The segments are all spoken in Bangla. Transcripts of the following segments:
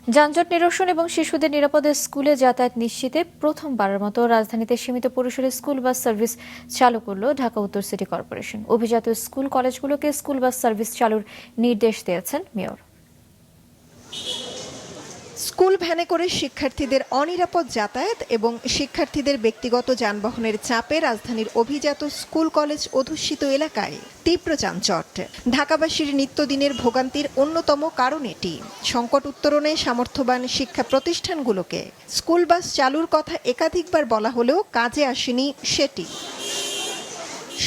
যানজট নিরসন এবং শিশুদের নিরাপদে স্কুলে যাতায়াত নিশ্চিতে প্রথমবারের মতো রাজধানীতে সীমিত পরিসরে স্কুল বাস সার্ভিস চালু করল ঢাকা উত্তর সিটি কর্পোরেশন। অভিজাত স্কুল কলেজগুলোকে স্কুল বাস সার্ভিস চালুর নির্দেশ দিয়েছেন মেয়র। স্কুল ভ্যানে করে শিক্ষার্থীদের অনিরাপদ যাতায়াত এবং শিক্ষার্থীদের ব্যক্তিগত যানবাহনের চাপে রাজধানীর অভিজাত স্কুল কলেজ অধ্যুষিত এলাকায় তীব্র যানজট। ঢাকাবাসীর নিত্যদিনের ভোগান্তির অন্যতম কারণ এটি। সংকট উত্তরণে সামর্থ্যবান শিক্ষা প্রতিষ্ঠানগুলোকে স্কুল বাস চালুর কথা একাধিকবার বলা হলেও কাজে আসেনি সেটি।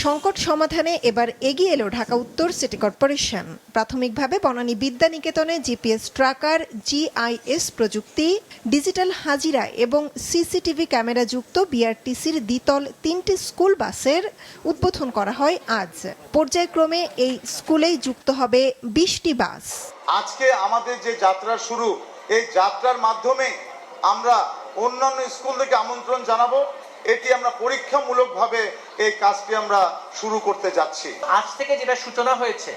সংকট সমাধানে এবার এগিয়ে এলো ঢাকা উত্তর সিটি কর্পোরেশন। প্রাথমিকভাবে বনানী বিদ্যানিকেতনে জিপিএস ট্র্যাকার, জিআইএস প্রযুক্তি, ডিজিটাল হাজিরা এবং সিসিটিভি ক্যামেরা যুক্ত বিআরটিসির দ্বিতল 3টি স্কুল বাসের উদ্বোধন করা হয় আজ। পর্যায়ক্রমে এই স্কুলেই যুক্ত হবে 20টি বাস। আজকে আমাদের যে যাত্রা শুরু, এই যাত্রার মাধ্যমে আমরা অন্যান্য স্কুলকে আমন্ত্রণ জানাবো। এটি আমরা পরীক্ষামূলকভাবে এই কাজটি আমরা শুরু করতে যাচ্ছি। আজ থেকে যেটা সূচনা হয়েছে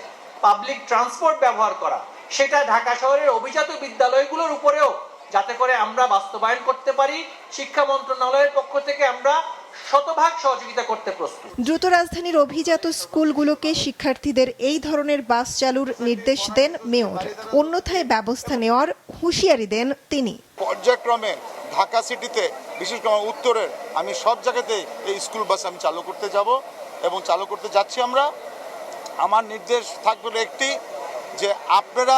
পাবলিক ট্রান্সপোর্ট ব্যবহার করা, সেটা ঢাকা শহরের অভিজাত বিদ্যালয়গুলোর উপরেও যাতে করে আমরা বাস্তবায়ন করতে পারি, শিক্ষা মন্ত্রণালয়ের পক্ষ থেকে আমরা শতভাগ সহযোগিতা করতে প্রস্তুত। দ্রুত রাজধানীর অভিজাত স্কুলগুলোকে শিক্ষার্থীদের এই ধরনের বাস চালুর নির্দেশ দেন মেয়র। অন্যথায় ব্যবস্থা নেওয়ার হুঁশিয়ারি দেন তিনি। পর্যায়ক্রমে ঢাকা সিটিতে, বিশেষ করে উত্তরের আমি সব জায়গাতেই এই স্কুল বাস আমি চালু করতে যাব এবং চালু করতে যাচ্ছি আমরা। আমার নির্দেশ থাকবে একটি, যে আপনারা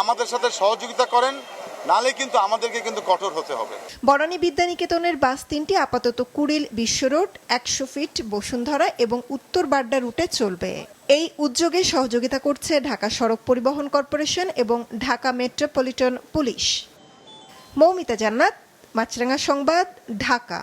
আমাদের সাথে সহযোগিতা করেন, নালে কিন্তু আমাদেরকে কিন্তু কঠোর হতে হবে। বনানী বিদ্যানিকেতনের বাস 3টি আপাতত কুড়িল বিশ্ব রোড, 100 ফিট বসুন্ধরা এবং উত্তর বাড্ডা রুটে চলবে। এই উদ্যোগে সহযোগিতা করছে ঢাকা সড়ক পরিবহন কর্পোরেশন এবং ঢাকা মেট্রোপলিটন পুলিশ। মৌমিতা জান্নাত, মাছরাঙা সংবাদ, ঢাকা।